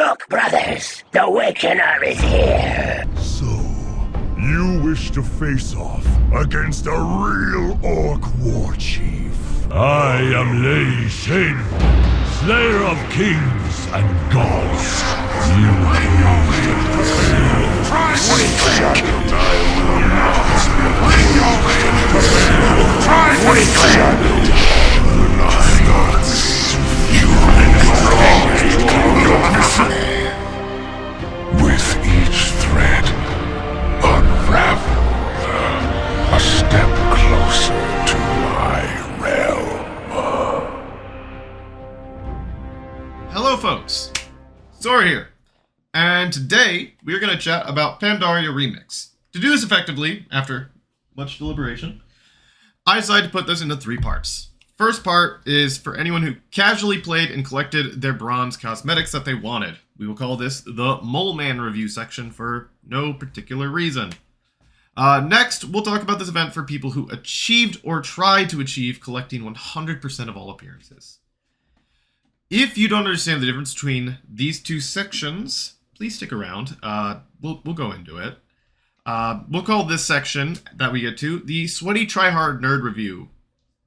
Look, brothers, the Awakener is here. So, you wish to face off against a real orc war chief? I am Lei Shen, slayer of kings and gods. You with each thread, unravel a step closer to my realm. Hello folks, Sora here, and today we are going to chat about Pandaria Remix. To do this effectively, after much deliberation, I decided to put this into 3 parts. First part is for anyone who casually played and collected their bronze cosmetics that they wanted. We will call this the Mole Man review section for no particular reason. Next, we'll talk about this event for people who achieved or tried to achieve collecting 100% of all appearances. If you don't understand the difference between these 2 sections, please stick around. We'll go into it. We'll call this section that we get to the Sweaty Tryhard Nerd Review,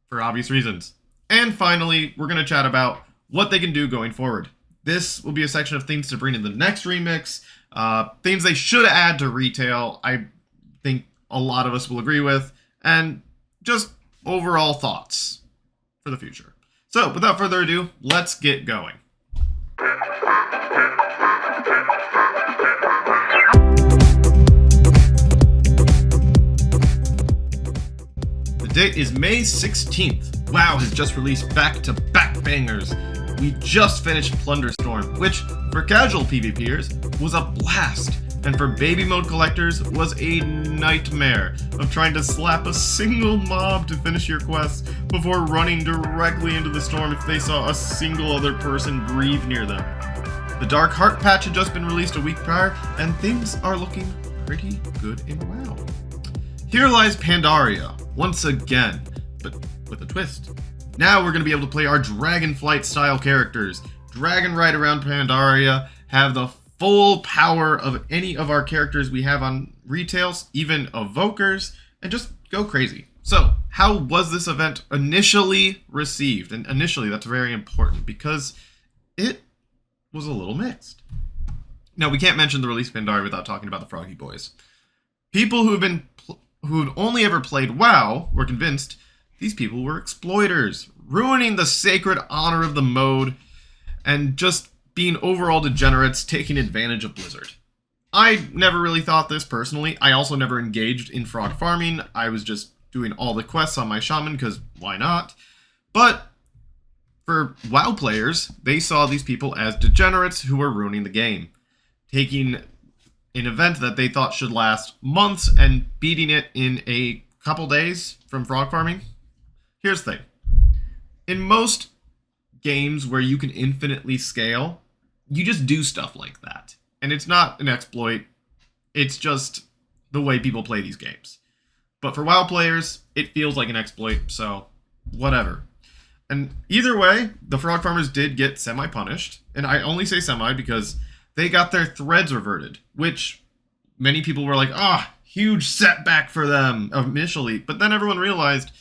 for obvious reasons. And finally, we're going to chat about what they can do going forward. This will be a section of things to bring in the next remix, things they should add to retail, I think a lot of us will agree with, and just overall thoughts for the future. So, without further ado, let's get going. The date is May 16th. WoW has just released back-to-back bangers. We just finished Plunderstorm, which, for casual PvPers, was a blast, and for baby mode collectors, was a nightmare of trying to slap a single mob to finish your quests before running directly into the storm if they saw a single other person breathe near them. The Dark Heart patch had just been released a week prior, and things are looking pretty good in WoW. Here lies Pandaria, once again, but with a twist. Now we're going to be able to play our Dragonflight style characters, dragon ride around Pandaria, have the full power of any of our characters we have on retails, even evokers, and just go crazy. So, how was this event initially received? And initially, that's very important because it was a little mixed. Now, we can't mention the release of Pandaria without talking about the Froggy Boys. People who'd only ever played WoW were convinced these people were exploiters, ruining the sacred honor of the mode, and just being overall degenerates taking advantage of Blizzard. I never really thought this personally. I also never engaged in frog farming. I was just doing all the quests on my shaman because why not? But for WoW players, they saw these people as degenerates who were ruining the game, taking an event that they thought should last months and beating it in a couple days from frog farming. Here's the thing. In most games where you can infinitely scale, you just do stuff like that. And it's not an exploit. It's just the way people play these games. But for WoW players, it feels like an exploit, so whatever. And either way, the frog farmers did get semi-punished. And I only say semi because they got their threads reverted, which many people were like, huge setback for them initially. But then everyone realized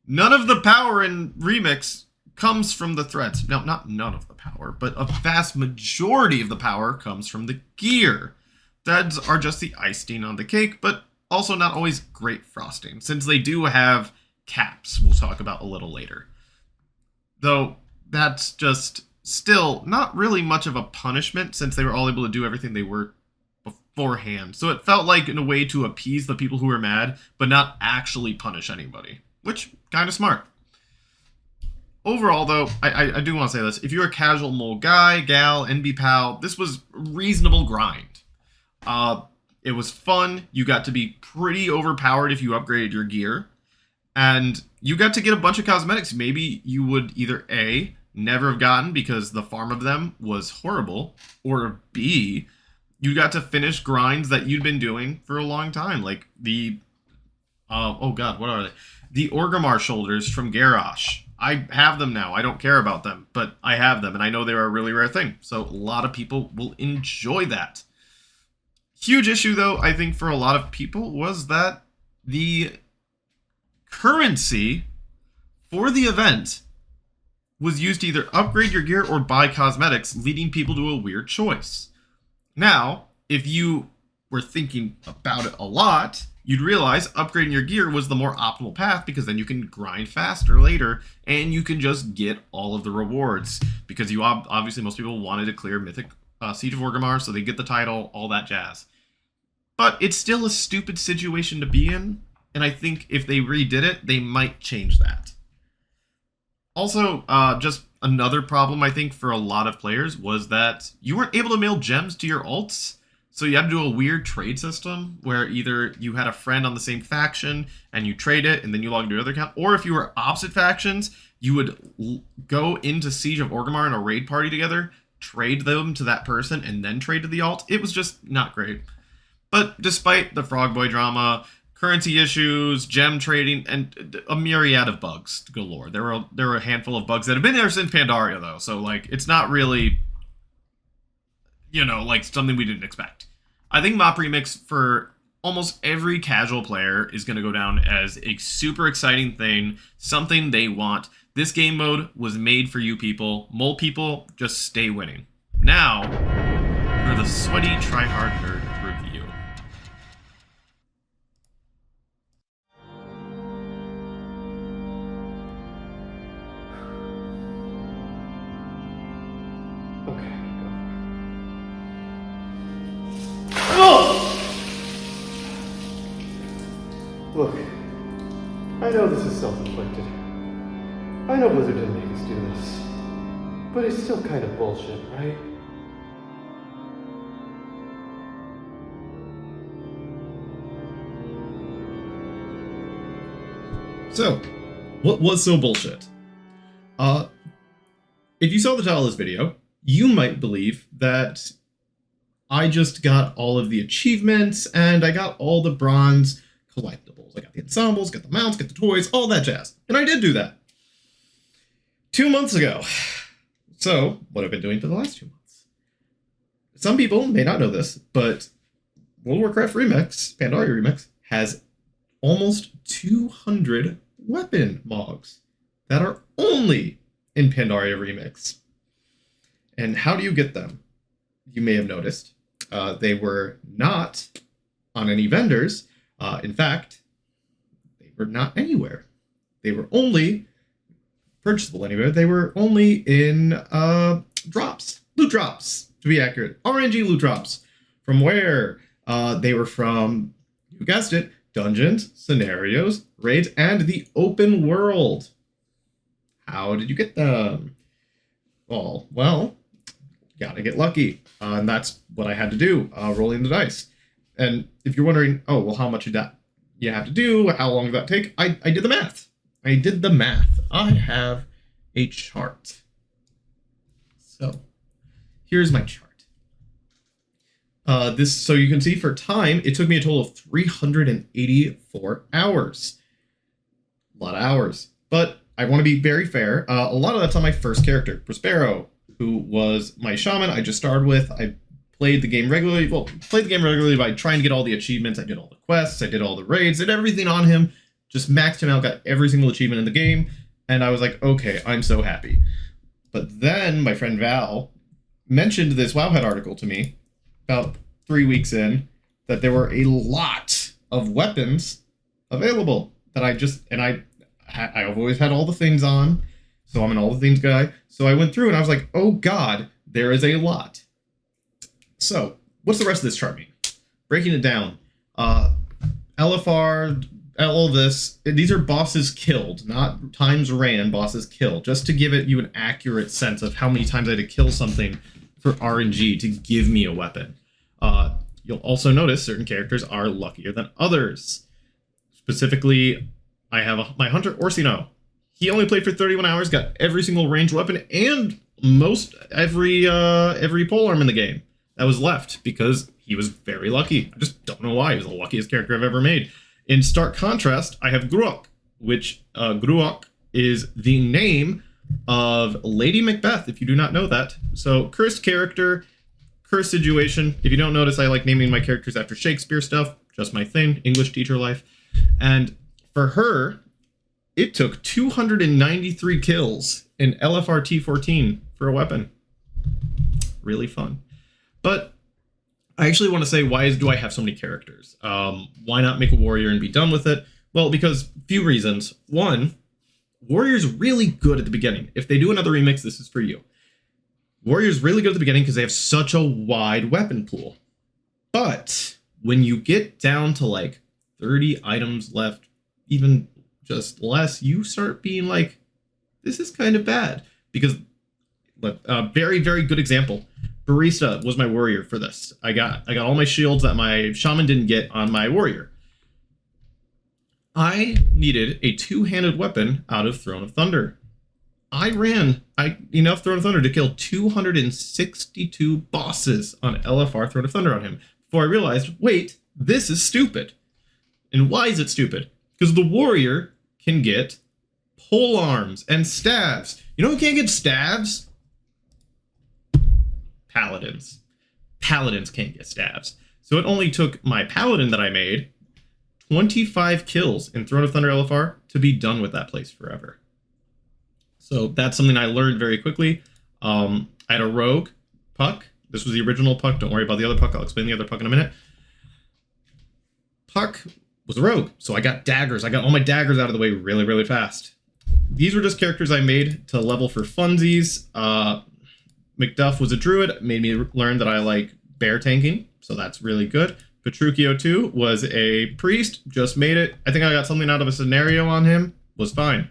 none of the power in Remix comes from the threads. Now, not none of the power, but a vast majority of the power comes from the gear. Threads are just the icing on the cake, but also not always great frosting, since they do have caps we'll talk about a little later. Though, that's just still not really much of a punishment, since they were all able to do everything they were beforehand. So it felt like in a way to appease the people who were mad, but not actually punish anybody. Which, kind of smart. Overall, though, I do want to say this. If you're a casual mole guy, gal, NB pal, this was reasonable grind. It was fun. You got to be pretty overpowered if you upgraded your gear. And you got to get a bunch of cosmetics maybe you would either A, never have gotten because the farm of them was horrible, or B, you got to finish grinds that you'd been doing for a long time, like the, oh god, what are they? The Orgrimmar shoulders from Garrosh. I have them now. I don't care about them, but I have them, and I know they're a really rare thing. So a lot of people will enjoy that. Huge issue, though, I think for a lot of people was that the currency for the event was used to either upgrade your gear or buy cosmetics, leading people to a weird choice. Now, if you were thinking about it a lot, you'd realize upgrading your gear was the more optimal path, because then you can grind faster later and you can just get all of the rewards, because you obviously most people wanted to clear Mythic Siege of Orgrimmar, so they get the title, all that jazz. But it's still a stupid situation to be in, and I think if they redid it, they might change that. Also, just another problem I think for a lot of players was that you weren't able to mail gems to your alts. So you had to do a weird trade system where either you had a friend on the same faction and you trade it and then you log into your other account, or if you were opposite factions, you would go into Siege of Orgrimmar in a raid party together, trade them to that person, and then trade to the alt. It was just not great. But despite the Frogboy drama, currency issues, gem trading, and a myriad of bugs galore. There were a handful of bugs that have been there since Pandaria, though, so like it's not really, like something we didn't expect. I think Mop Remix for almost every casual player is going to go down as a super exciting thing, something they want. This game mode was made for you people. Mole people, just stay winning. Now, for the sweaty tryhard nerd review. Look, I know this is self-inflicted. I know Blizzard didn't make us do this. But it's still kind of bullshit, right? So, what was so bullshit? If you saw the title of this video, you might believe that I just got all of the achievements and I got all the bronze collectibles. I got the ensembles, got the mounts, got the toys, all that jazz. And I did do that 2 months ago. So, what have I been doing for the last 2 months? Some people may not know this, but World of Warcraft Remix, Pandaria Remix, has almost 200 weapon mogs that are only in Pandaria Remix. And how do you get them? You may have noticed they were not on any vendors. In fact, they were not anywhere. They were only purchasable anywhere. They were only in drops, loot drops, to be accurate. RNG loot drops. From where? They were from, you guessed it, dungeons, scenarios, raids, and the open world. How did you get them? Well, gotta get lucky. And that's what I had to do, rolling the dice. And if you're wondering, oh, well, how much did that you have to do? How long did that take? I did the math. I have a chart. So here's my chart. So you can see for time, it took me a total of 384 hours. A lot of hours. But I want to be very fair. A lot of that's on my first character, Prospero, who was my shaman I just started with. I played the game regularly. Well, played the game regularly by trying to get all the achievements. I did all the quests. I did all the raids. Did everything on him. Just maxed him out. Got every single achievement in the game. And I was like, okay, I'm so happy. But then my friend Val mentioned this Wowhead article to me about 3 weeks in, that there were a lot of weapons available that I've always had all the things on. So I'm an all the things guy. So I went through and I was like, oh God, there is a lot. So what's the rest of this chart mean? Breaking it down. LFR, all this, these are bosses killed, not times ran, bosses killed, just to give you an accurate sense of how many times I had to kill something for RNG to give me a weapon. You'll also notice certain characters are luckier than others. Specifically, I have my hunter Orsino. He only played for 31 hours, got every single ranged weapon and every polearm in the game that was left because he was very lucky. I just don't know why. He was the luckiest character I've ever made. In stark contrast, I have Gruok, which Gruok is the name of Lady Macbeth, if you do not know that. So, cursed character, cursed situation. If you don't notice, I like naming my characters after Shakespeare stuff. Just my thing, English teacher life. And for her, it took 293 kills in LFR T14 for a weapon. Really fun. But I actually want to say, why do I have so many characters? Why not make a warrior and be done with it? Well, because a few reasons. One, warrior's really good at the beginning. If they do another remix, this is for you. Warrior's really good at the beginning because they have such a wide weapon pool. But when you get down to like 30 items left, even just less, you start being like, this is kind of bad. Because, very, very good example. Barista was my warrior for this. I got all my shields that my shaman didn't get on my warrior. I needed a two-handed weapon out of Throne of Thunder. I ran enough Throne of Thunder to kill 262 bosses on LFR Throne of Thunder on him before I realized, wait, this is stupid. And why is it stupid? Because the warrior can get pole arms and staves. You know who can't get staves? Paladins. Paladins can't get staves. So it only took my paladin that I made 25 kills in Throne of Thunder LFR to be done with that place forever. So that's something I learned very quickly. I had a rogue Puck. This was the original Puck. Don't worry about the other Puck. I'll explain the other Puck in a minute. Puck was a rogue, so I got daggers. I got all my daggers out of the way really, really fast. These were just characters I made to level for funsies. Macduff was a druid, made me learn that I like bear tanking, so that's really good. Petruchio 2 was a priest, just made it. I think I got something out of a scenario on him, was fine.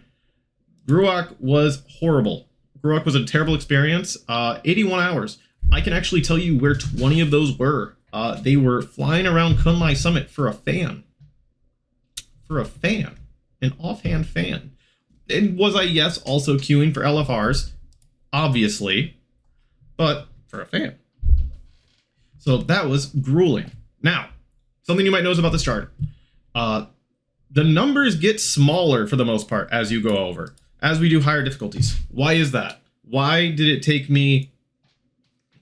Gruach was horrible. Gruach was a terrible experience. 81 hours. I can actually tell you where 20 of those were. They were flying around Kunlai Summit for a fan. For a fan. An offhand fan. And was I, yes, also queuing for LFRs? Obviously. But for a fan. So that was grueling. Now, something you might notice about this chart. The numbers get smaller for the most part as you go over. As we do higher difficulties. Why is that? Why did it take me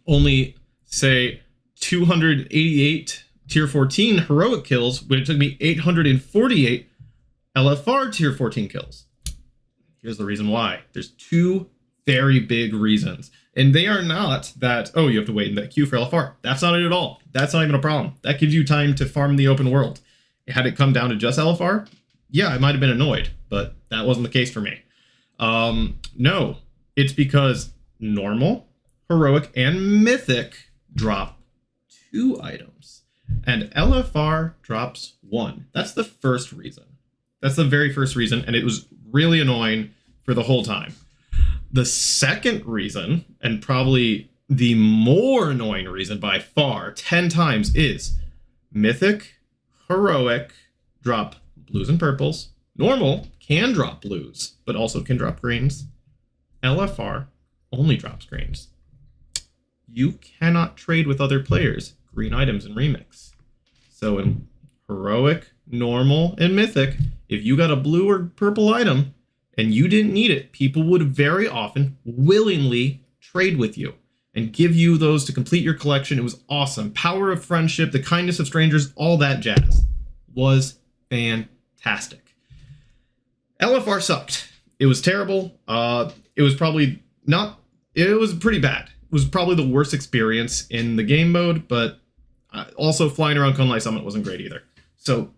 only, say, 288 tier 14 heroic kills when it took me 848 LFR tier 14 kills? Here's the reason why. There's two very big reasons. And they are not that, oh, you have to wait in that queue for LFR. That's not it at all. That's not even a problem. That gives you time to farm the open world. Had it come down to just LFR, yeah, I might have been annoyed, but that wasn't the case for me. No, it's because normal, heroic, and mythic drop 2 items, and LFR drops 1. That's the first reason. That's the very first reason, and it was really annoying for the whole time. The second reason, and probably the more annoying reason by far, 10 times, is mythic, heroic drop blues and purples. Normal can drop blues, but also can drop greens. LFR only drops greens. You cannot trade with other players green items in Remix. So in heroic, normal, and mythic, if you got a blue or purple item and you didn't need it, people would very often willingly trade with you and give you those to complete your collection. It was awesome. Power of friendship, the kindness of strangers, all that jazz was fantastic. LFR sucked. It was terrible. It was probably not... It was pretty bad. It was probably the worst experience in the game mode, but also flying around Kunlai Summit wasn't great either. So,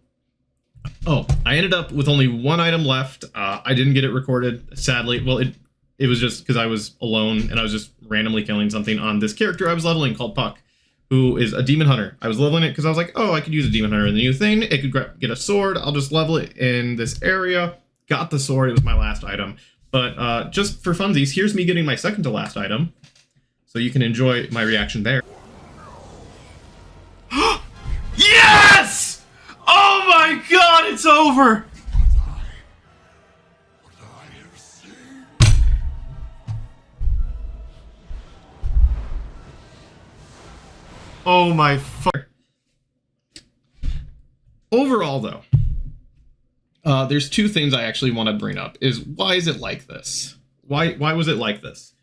I ended up with only 1 item left. I didn't get it recorded, sadly. Well, it was just because I was alone and I was just randomly killing something on this character I was leveling called Puck, who is a demon hunter. I was leveling it because I was like, oh, I could use a demon hunter in the new thing. It could get a sword. I'll just level it in this area. Got the sword. It was my last item. But just for funsies, here's me getting my second to last item. So you can enjoy my reaction there. Yes! Oh my god, it's over! Oh my fuck. Overall, though, there's two things I actually want to bring up. Is why is it like this? Why was it like this?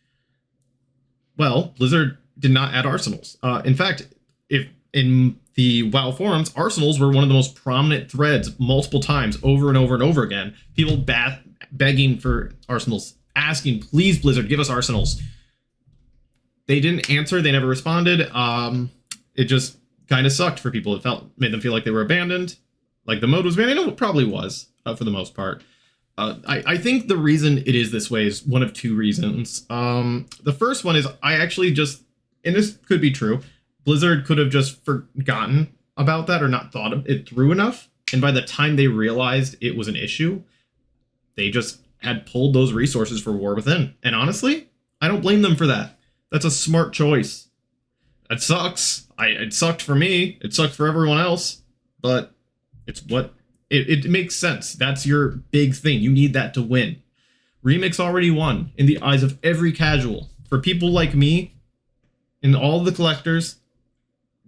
Well, Blizzard did not add arsenals. In fact, if in the WoW forums, arsenals were one of the most prominent threads multiple times over and over and over again. People begging for arsenals, asking, please, Blizzard, give us arsenals. They didn't answer. They never responded. It just kind of sucked for people. It made them feel like they were abandoned. Like the mode was banned. I know it probably was for the most part. I think the reason it is this way is one of two reasons. The first one is I actually just, and this could be true, Blizzard could have just forgotten about that or not thought of it through enough. And by the time they realized it was an issue, they just had pulled those resources for War Within. And honestly, I don't blame them for that. That's a smart choice. It sucks. It sucked for me. It sucked for everyone else. But it's what it makes sense. That's your big thing. You need that to win. Remix already won in the eyes of every casual. For people like me and all the collectors,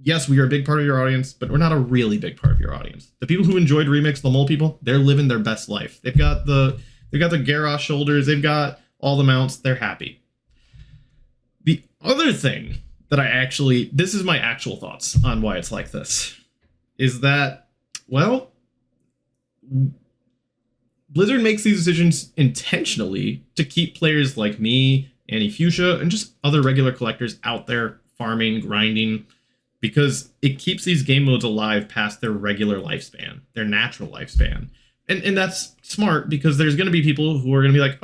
yes, we are a big part of your audience, but we're not a really big part of your audience. The people who enjoyed Remix, the mole people, they're living their best life. They've got the Garrosh shoulders, they've got all the mounts, they're happy. The other thing that this is my actual thoughts on why it's like this, is that, well, Blizzard makes these decisions intentionally to keep players like me, Annie Fuchsia, and just other regular collectors out there farming, grinding, because it keeps these game modes alive past their regular lifespan, their natural lifespan. And that's smart, because there's going to be people who are going to be like,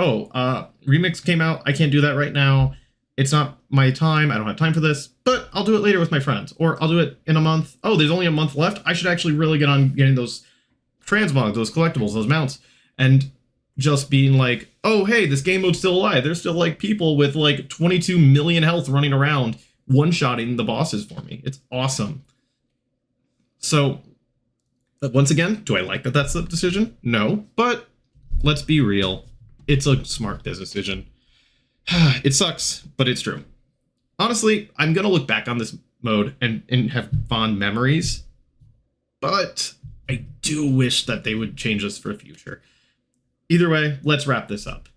Remix came out, I can't do that right now. It's not my time, I don't have time for this, but I'll do it later with my friends, or I'll do it in a month. Oh, there's only a month left. I should actually really get on getting those transmogs, those collectibles, those mounts, and just being like, oh, hey, this game mode's still alive. There's still like people with like 22 million health running around one-shotting the bosses for me. It's awesome. So, once again, do I like that that's the decision? No, but let's be real. It's a smart business decision. It sucks, but it's true. Honestly, I'm going to look back on this mode and have fond memories, but I do wish that they would change this for the future. Either way, let's wrap this up.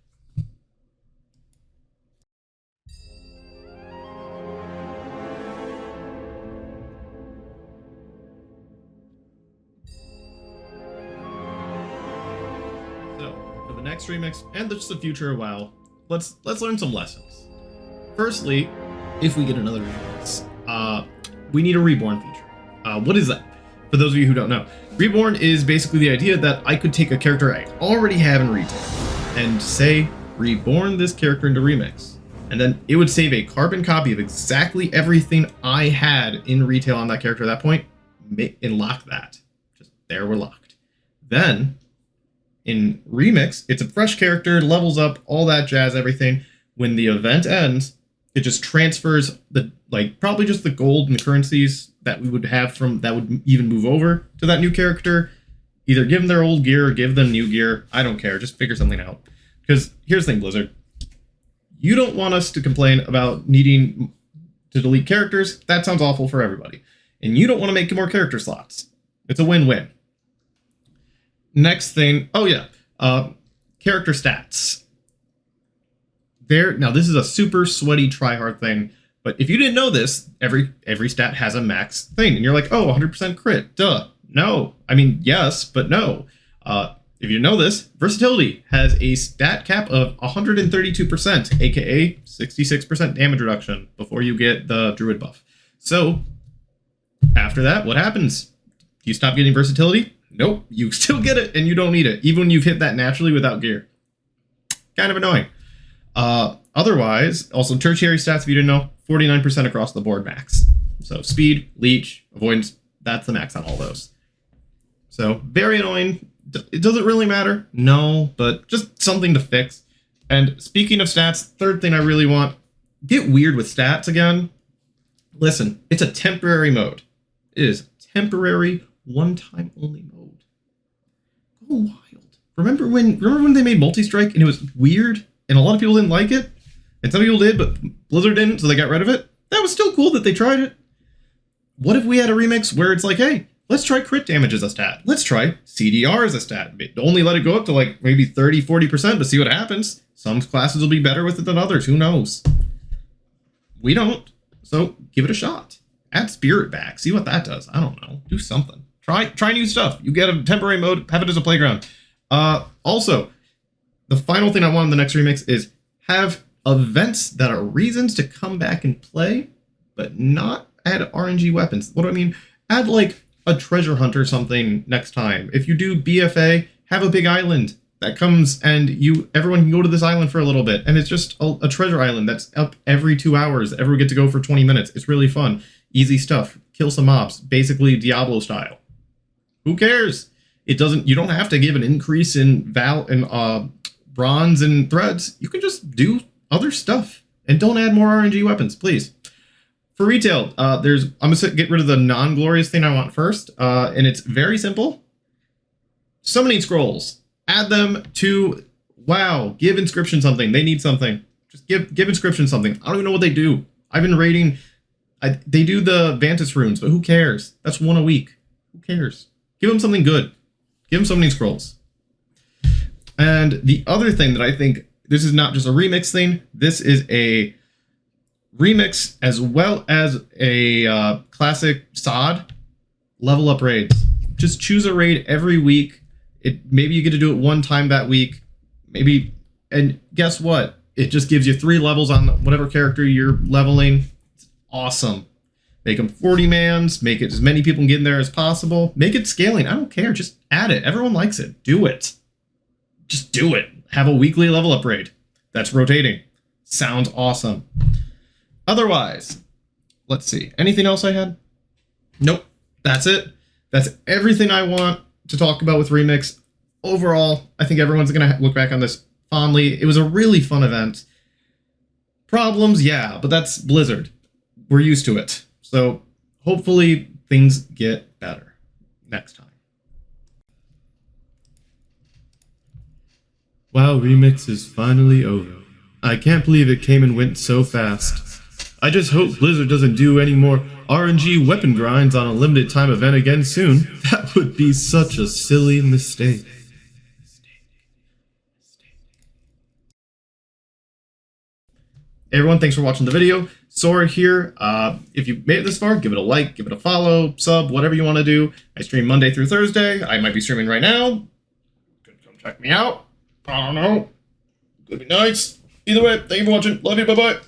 So, for the next remix and just the future of WoW, let's learn some lessons. Firstly, if we get another remix, we need a reborn feature. What is that? For those of you who don't know, reborn is basically the idea that I could take a character I already have in retail and say, reborn this character into remix. And then it would save a carbon copy of exactly everything I had in retail on that character at that point, and lock that. Just there, we're locked. Then, in remix, it's a fresh character, levels up, all that jazz, everything. When the event ends, it just transfers probably just the gold and the currencies that we would have from that would even move over to that new character. Either give them their old gear or give them new gear. I don't care. Just figure something out. Because here's the thing, Blizzard. You don't want us to complain about needing to delete characters. That sounds awful for everybody. And you don't want to make more character slots. It's a win-win. Next thing. Oh, yeah. Character stats. Now, this is a super sweaty try-hard thing. But if you didn't know this, every stat has a max thing. And you're like, oh, 100% crit. Duh. No. I mean, yes, but no. If you know this, versatility has a stat cap of 132%, aka 66% damage reduction before you get the druid buff. So, after that, what happens? Do you stop getting versatility? Nope. You still get it, and you don't need it, even when you've hit that naturally without gear. Kind of annoying. Otherwise, also tertiary stats, if you didn't know, 49% across the board max. So speed, leech, avoidance, that's the max on all those. So very annoying. It doesn't really matter. No, but just something to fix. And speaking of stats, third thing I really want, get weird with stats again. Listen, it's a temporary mode. It is temporary, one-time only mode. Go wild. Remember when they made Multi-Strike and it was weird and a lot of people didn't like it? And some people did, but Blizzard didn't, so they got rid of it. That was still cool that they tried it. What if we had a remix where it's like, hey, Let's try crit damage as a stat. Let's try CDR as a stat. Only let it go up to like maybe 30, 40%, but see what happens. Some classes will be better with it than others. Who knows? We don't. So give it a shot. Add Spirit back. See what that does. I don't know. Do something. Try new stuff. You get a temporary mode. Have it as a playground. Also, the final thing I want in the next remix is have events that are reasons to come back and play, but not add RNG weapons. What do I mean? Add like a treasure hunt or something next time. If you do BFA, have a big island that comes and everyone can go to this island for a little bit. And it's just a treasure island that's up every 2 hours. Everyone get to go for 20 minutes. It's really fun. Easy stuff. Kill some mobs. Basically Diablo style. Who cares? You don't have to give an increase in bronze and threads. You can just do other stuff. And don't add more RNG weapons, please. For retail, I'm going to get rid of the non-glorious thing I want first. And it's very simple. Summoning scrolls. Add them to WoW. Give Inscription something. They need something. Just give Inscription something. I don't even know what they do. I've been raiding. They do the Vantis runes, but who cares? That's one a week. Who cares? Give them something good. Give them summoning scrolls. And the other thing that I think, this is not just a remix thing. This is a remix as well as a classic SOD level up raids. Just choose a raid every week. Maybe you get to do it one time that week. Maybe, and guess what? It just gives you 3 levels on whatever character you're leveling. It's awesome. Make them 40 mans. Make it as many people can get in there as possible. Make it scaling. I don't care. Just add it. Everyone likes it. Do it. Just do it. Have a weekly level up raid that's rotating. Sounds awesome. Otherwise, let's see. Anything else I had? Nope. That's it. That's everything I want to talk about with Remix. Overall, I think everyone's going to look back on this fondly. It was a really fun event. Problems, yeah, but that's Blizzard. We're used to it. So hopefully things get better next time. WoW Remix is finally over. I can't believe it came and went so fast. I just hope Blizzard doesn't do any more RNG weapon grinds on a limited time event again soon. That would be such a silly mistake. Hey everyone, thanks for watching the video. Sora here. If you made it this far, give it a like, give it a follow, sub, whatever you want to do. I stream Monday through Thursday. I might be streaming right now. Come check me out. I don't know. Could be nice. Either way, thank you for watching. Love you. Bye-bye.